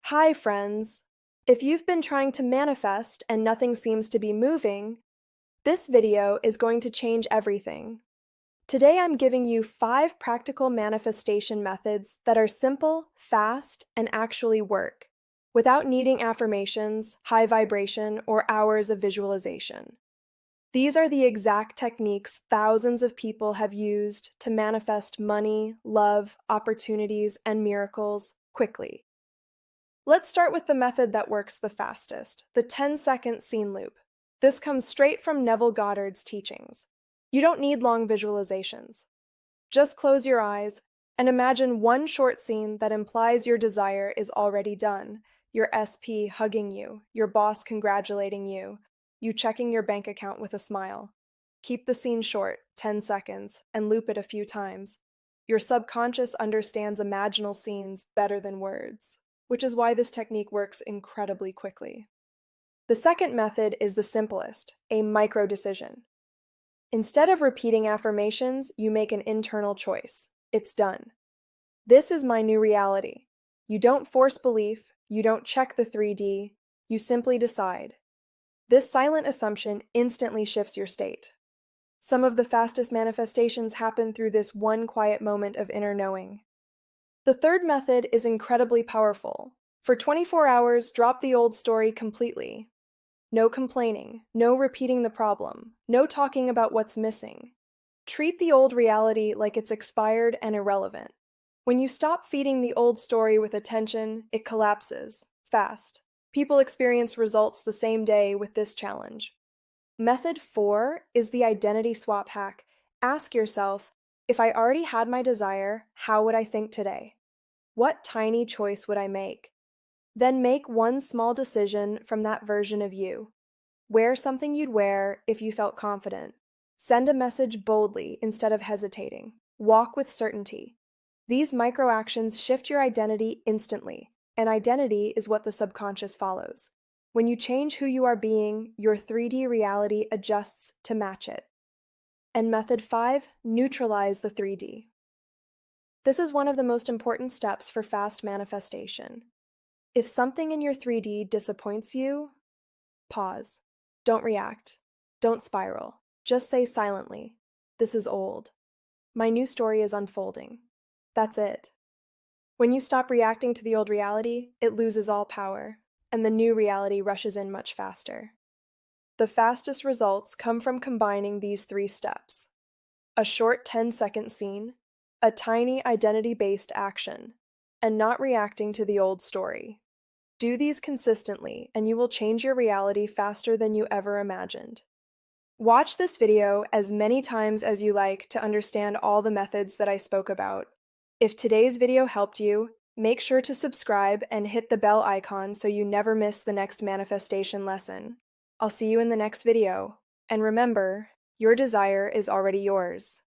Hi, friends! If you've been trying to manifest and nothing seems to be moving, this video is going to change everything. Today I'm giving you 5 practical manifestation methods that are simple, fast, and actually work, without needing affirmations, high vibration, or hours of visualization. These are the exact techniques thousands of people have used to manifest money, love, opportunities, and miracles quickly. Let's start with the method that works the fastest, the 10-second scene loop. This comes straight from Neville Goddard's teachings. You don't need long visualizations. Just close your eyes and imagine one short scene that implies your desire is already done. Your SP hugging you, your boss congratulating you, you checking your bank account with a smile. Keep the scene short, 10 seconds, and loop it a few times. Your subconscious understands imaginal scenes better than words, which is why this technique works incredibly quickly. The second method is the simplest, a micro-decision. Instead of repeating affirmations, you make an internal choice. It's done. This is my new reality. You don't force belief, you don't check the 3D, you simply decide. This silent assumption instantly shifts your state. Some of the fastest manifestations happen through this one quiet moment of inner knowing. The third method is incredibly powerful. For 24 hours, drop the old story completely. No complaining, no repeating the problem, no talking about what's missing. Treat the old reality like it's expired and irrelevant. When you stop feeding the old story with attention, it collapses, fast. People experience results the same day with this challenge. Method 4 is the identity swap hack. Ask yourself, if I already had my desire, how would I think today? What tiny choice would I make? Then make one small decision from that version of you. Wear something you'd wear if you felt confident. Send a message boldly instead of hesitating. Walk with certainty. These micro actions shift your identity instantly, and identity is what the subconscious follows. When you change who you are being, your 3D reality adjusts to match it. And method 5, neutralize the 3D. This is one of the most important steps for fast manifestation. If something in your 3D disappoints you, pause. Don't react. Don't spiral. Just say silently, "This is old. My new story is unfolding." That's it. When you stop reacting to the old reality, it loses all power, and the new reality rushes in much faster. The fastest results come from combining these 3 steps: a short 10-second scene, a tiny identity-based action, and not reacting to the old story. Do these consistently, and you will change your reality faster than you ever imagined. Watch this video as many times as you like to understand all the methods that I spoke about. If today's video helped you, make sure to subscribe and hit the bell icon so you never miss the next manifestation lesson. I'll see you in the next video. And remember, your desire is already yours.